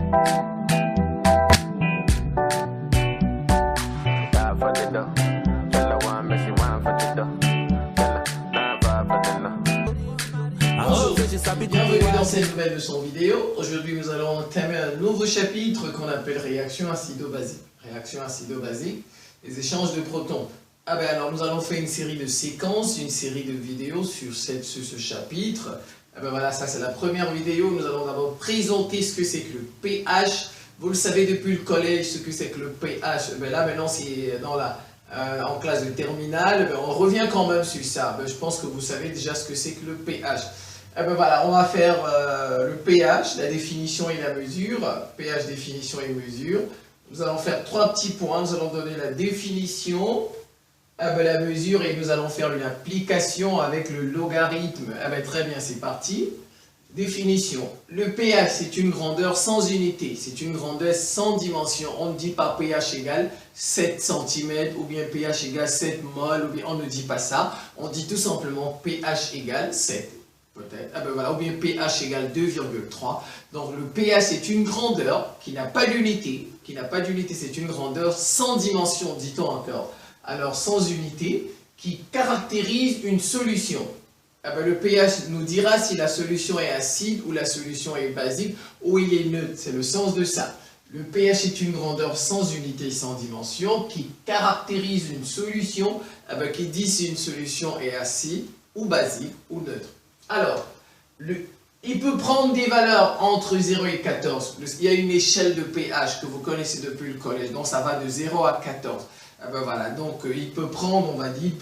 Bienvenue dans cette nouvelle leçon vidéo. Aujourd'hui, nous allons entamer un nouveau chapitre qu'on appelle réaction acido-basique. Réaction acido-basique, les échanges de protons. Alors, nous allons faire une série de séquences, une série de vidéos sur ce chapitre. Voilà, ça c'est la première vidéo. Nous allons d'abord présenter ce que c'est que le pH. Vous le savez depuis le collège, ce que c'est que le pH. Là, maintenant, c'est en classe de terminale. On revient quand même sur ça. Je pense que vous savez déjà ce que c'est que le pH. Voilà, on va faire le pH, la définition et la mesure. pH, définition et mesure. Nous allons faire trois petits points. Nous allons donner la définition, la mesure, et nous allons faire une application avec le logarithme. Très bien, c'est parti. Définition. Le pH, c'est une grandeur sans unité. C'est une grandeur sans dimension. On ne dit pas pH égale 7 cm ou bien pH égale 7 mol. Ou bien on ne dit pas ça. On dit tout simplement pH égale 7. Peut-être. Voilà. Ou bien pH égale 2,3. Donc le pH c'est une grandeur qui n'a pas d'unité. C'est une grandeur sans dimension, dit-on encore. Alors sans unité, qui caractérise une solution. Le pH nous dira si la solution est acide ou la solution est basique ou il est neutre. C'est le sens de ça. Le pH est une grandeur sans unité, sans dimension, qui caractérise une solution, qui dit si une solution est acide ou basique ou neutre. Alors, il peut prendre des valeurs entre 0 et 14. Il y a une échelle de pH que vous connaissez depuis le collège. Donc, ça va de 0 à 14. Voilà. Donc, il peut prendre, on va dire,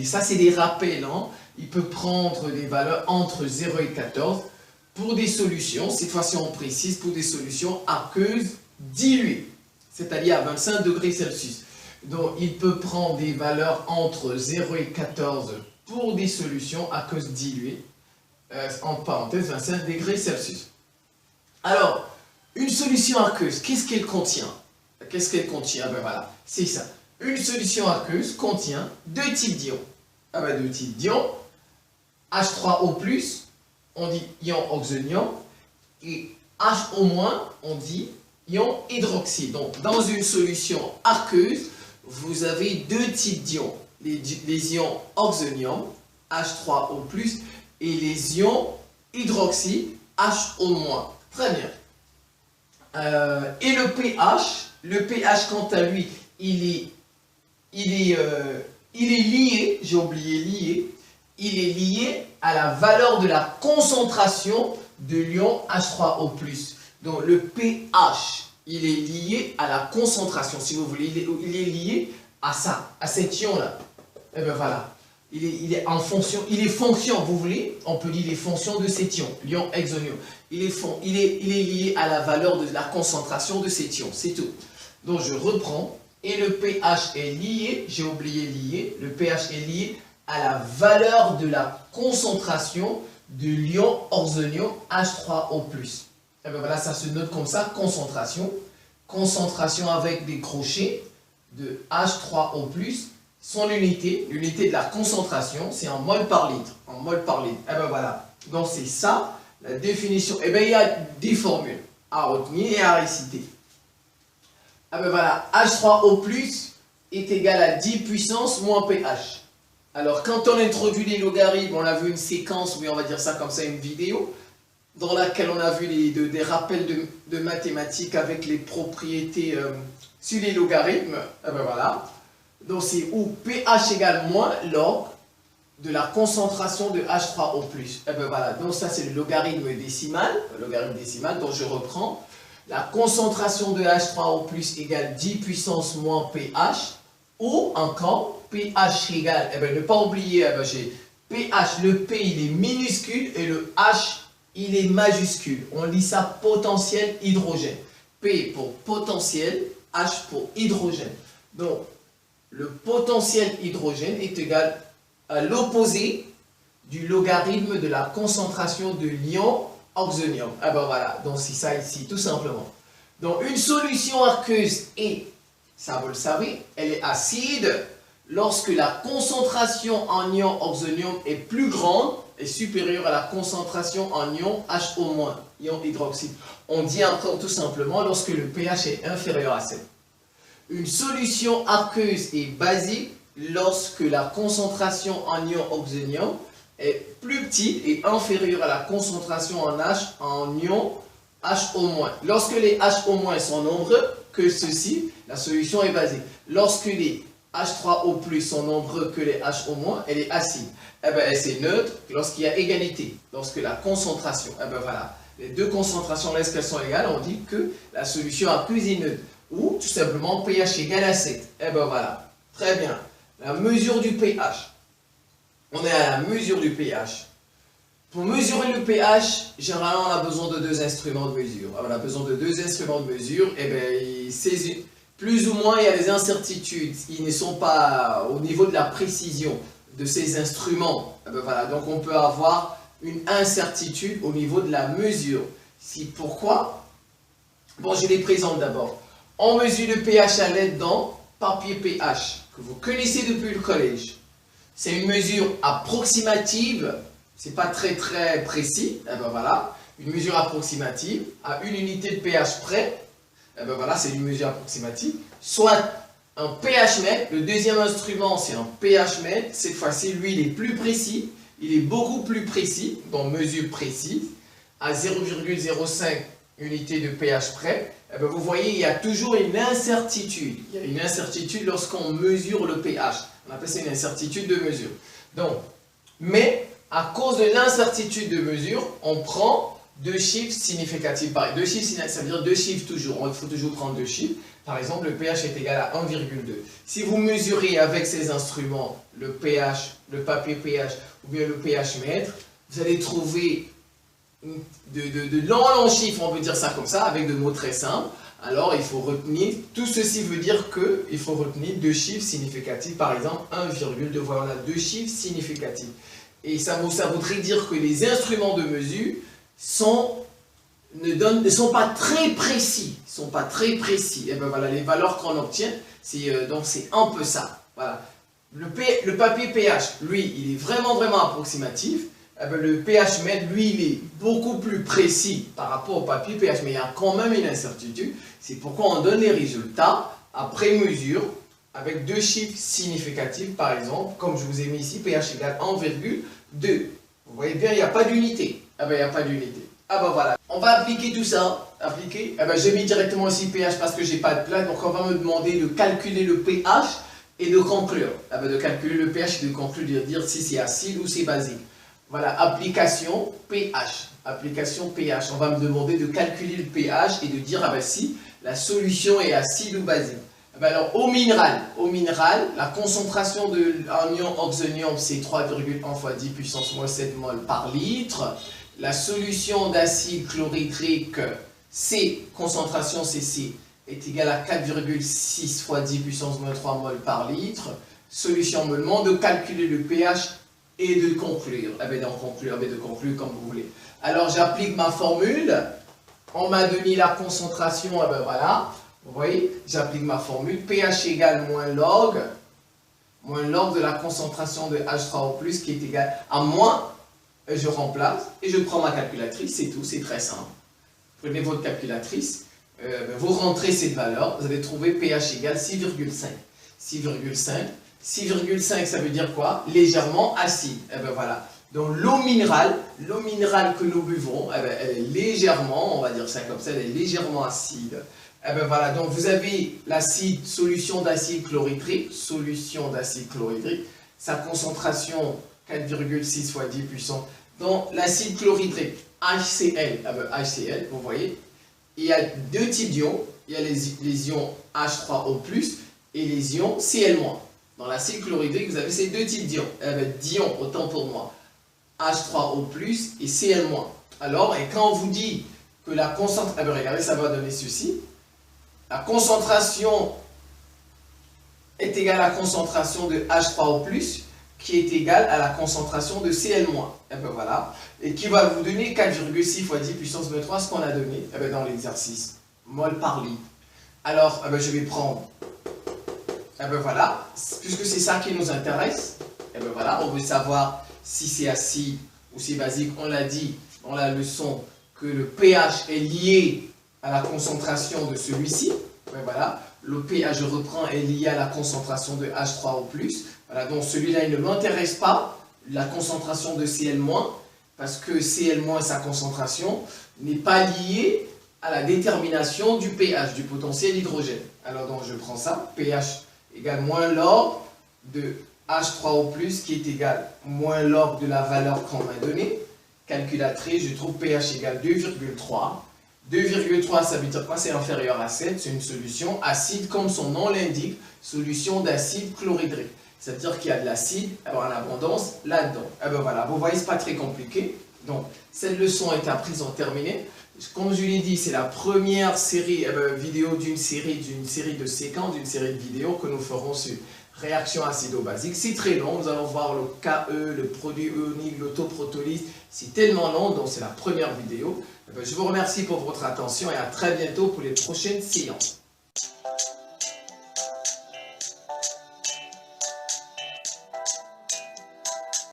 ça c'est des rappels. Hein. Il peut prendre des valeurs entre 0 et 14 pour des solutions. Cette fois-ci, on précise pour des solutions aqueuses diluées. C'est-à-dire à 25 degrés Celsius. Donc, il peut prendre des valeurs entre 0 et 14 pour des solutions aqueuses diluées. En parenthèse 25 degrés Celsius. Alors, une solution aqueuse, qu'est-ce qu'elle contient? Voilà, c'est ça. Une solution aqueuse contient deux types d'ions. Deux types d'ions. H3O+, on dit ion oxonium. Et HO-, on dit ion hydroxyle. Donc, dans une solution aqueuse, vous avez deux types d'ions. Les ions oxonium, H3O+, et les ions hydroxyle, HO-. Très bien. Et le pH quant à lui, il est lié, j'ai oublié lié, il est lié à la valeur de la concentration de l'ion H3O+. Donc le pH, il est lié à la concentration, si vous voulez, il est lié à ça, à cet ion-là. Voilà. Il est fonction, vous voulez, on peut dire les fonctions de cet ion, l'ion oxonium. Il est lié à la valeur de la concentration de cet ion, c'est tout. Donc je reprends, et le pH est lié, j'ai oublié lié, le pH est lié à la valeur de la concentration de l'ion oxonium H3O+. Voilà, ça se note comme ça, concentration avec des crochets de H3O+. Son unité, l'unité de la concentration, c'est en mol par litre. Voilà. Donc c'est ça, la définition. Il y a des formules à retenir et à réciter. Voilà, H3O+, est égal à 10 puissance moins pH. Alors quand on introduit les logarithmes, on a vu une séquence, oui on va dire ça comme ça, une vidéo, dans laquelle on a vu des rappels de mathématiques avec les propriétés sur les logarithmes. Voilà. Donc c'est où pH égale moins log de la concentration de H3O+. Voilà, donc ça c'est le logarithme décimal, donc je reprends. La concentration de H3O+ égale 10 puissance moins pH, ou encore pH égale, ne pas oublier, j'ai pH, le P il est minuscule et le H il est majuscule. On lit ça potentiel hydrogène. P pour potentiel, H pour hydrogène. Donc, le potentiel hydrogène est égal à l'opposé du logarithme de la concentration de l'ion oxonium. Voilà, donc c'est ça ici, tout simplement. Donc une solution aqueuse est, ça vous le savez, elle est acide lorsque la concentration en ion oxonium est plus grande est supérieur à la concentration en ion HO-, ion hydroxyde. On dit encore tout simplement lorsque le pH est inférieur à 7. Une solution aqueuse et basique lorsque la concentration en ion oxygène est plus petite et inférieure à la concentration en H en ion HO-. Lorsque les HO- sont nombreux que ceci, la solution est basique. Lorsque les H3O+ sont nombreux que les HO-, elle est acide. Eh ben, c'est neutre lorsqu'il y a égalité. Lorsque la concentration, eh ben voilà, les deux concentrations, lorsqu'elles sont égales, on dit que la solution aqueuse est neutre. Ou tout simplement pH égale à 7. Eh ben voilà, très bien. La mesure du pH. On est à la mesure du pH. Pour mesurer le pH, généralement, on a besoin de deux instruments de mesure. On a besoin de deux instruments de mesure. Et bien, plus ou moins, il y a des incertitudes. Ils ne sont pas au niveau de la précision de ces instruments. Et ben voilà, donc, on peut avoir une incertitude au niveau de la mesure. Pourquoi? Bon, je les présente d'abord. On mesure le pH à l'aide d'un papier pH que vous connaissez depuis le collège. C'est une mesure approximative. C'est pas très précis, et ben voilà, une mesure approximative à une unité de pH près, et ben voilà, c'est une mesure approximative, soit un pH mètre, le deuxième instrument c'est un pH mètre, cette fois-ci lui il est plus précis, il est beaucoup plus précis, donc mesure précise, à 0,05 unité de pH près, et ben vous voyez il y a toujours une incertitude, il y a une incertitude lorsqu'on mesure le pH, on appelle ça une incertitude de mesure. Donc, mais à cause de l'incertitude de mesure, on prend deux chiffres significatifs. Pareil, deux chiffres, ça veut dire deux chiffres toujours. Il faut toujours prendre deux chiffres. Par exemple, le pH est égal à 1,2. Si vous mesurez avec ces instruments le pH, le papier pH ou bien le pH mètre, vous allez trouver de longs chiffres, on peut dire ça comme ça, avec des mots très simples. Alors, il faut retenir, tout ceci veut dire qu'il faut retenir deux chiffres significatifs. Par exemple, 1,2, voilà, on a deux chiffres significatifs. Et ça voudrait dire que les instruments de mesure ne sont pas très précis. Et ben voilà, les valeurs qu'on obtient, donc c'est un peu ça. Voilà. Le papier pH, lui, il est vraiment approximatif. Eh ben le pH mètre, lui, il est beaucoup plus précis par rapport au papier pH, mais il y a quand même une incertitude. C'est pourquoi on donne les résultats après mesure, avec deux chiffres significatifs, par exemple, comme je vous ai mis ici, pH égale 1,2. Vous voyez bien, il n'y a pas d'unité. Ah ben, il n'y a pas d'unité. Ah ben voilà. On va appliquer tout ça. Appliquer. Ah ben, j'ai mis directement ici pH parce que j'ai pas de plat. Donc, on va me demander de calculer le pH et de conclure. Ah ben, de calculer le pH et de conclure, de dire si c'est acide ou c'est basique. Voilà, application pH. Application pH. On va me demander de calculer le pH et de dire, ah ben, si la solution est acide ou basique. Ben alors, au minéral, la concentration en ion oxonium, c'est 3,1 fois 10 puissance moins 7 mol par litre. La solution d'acide chlorhydrique, concentration CC, est égale à 4,6 fois 10 puissance moins 3 mol par litre. Solution me demande de calculer le pH et de conclure. Eh bien, de conclure comme vous voulez. Alors, j'applique ma formule. On m'a donné la concentration, eh bien voilà. Vous voyez, j'applique ma formule, pH égale moins log de la concentration de H3O+, qui est égal à moins, je remplace, et je prends ma calculatrice, c'est tout, c'est très simple. Prenez votre calculatrice, vous rentrez cette valeur, vous allez trouver pH égale 6,5. 6,5, ça veut dire quoi? Légèrement acide. Eh bien voilà. Donc l'eau minérale que nous buvons, eh bien, elle est légèrement, on va dire ça comme ça, elle est légèrement acide. Eh bien voilà, donc vous avez l'acide, solution d'acide chlorhydrique, sa concentration 4,6 fois 10 puissance. Donc l'acide chlorhydrique, HCl, HCl, vous voyez, il y a deux types d'ions, il y a les ions H3O+, et les ions Cl-. Dans l'acide chlorhydrique, vous avez ces deux types d'ions, d'ions, autant pour moi, H3O+, et Cl-. Alors, et quand on vous dit que la concentration, regardez, ça va donner ceci. La concentration est égale à la concentration de H3O+, qui est égale à la concentration de Cl-. Et bien voilà. Et qui va vous donner 4,6 fois 10 puissance 3, ce qu'on a donné dans l'exercice. Mol par litre. Alors, je vais prendre. Et bien voilà. Puisque c'est ça qui nous intéresse. Et bien voilà. On veut savoir si c'est acide aussi basique, on l'a dit dans la leçon, que le pH est lié à la concentration de celui-ci. Ouais, voilà, le pH, je reprends, est lié à la concentration de H3O+. Voilà, donc celui-là, il ne m'intéresse pas, la concentration de Cl-, parce que Cl-, sa concentration, n'est pas liée à la détermination du pH, du potentiel hydrogène. Alors donc je prends ça, pH égale moins log de H3O+, qui est égal moins log de la valeur qu'on m'a donnée. Calculatrice, je trouve pH égale 2,3. 2,3, ça veut dire quoi? C'est inférieur à 7, c'est une solution acide, comme son nom l'indique, solution d'acide chlorhydrique. C'est-à-dire qu'il y a de l'acide en abondance là-dedans. Et ben voilà, vous voyez, ce n'est pas très compliqué. Donc, cette leçon est à présent terminée. Comme je l'ai dit, c'est la première série vidéo d'une série de séquences, d'une série de vidéos que nous ferons sur réaction acido-basique. C'est très long, nous allons voir le KE, le produit ionique, l'autoprotolyse. C'est tellement long, donc c'est la première vidéo. Je vous remercie pour votre attention et à très bientôt pour les prochaines séances.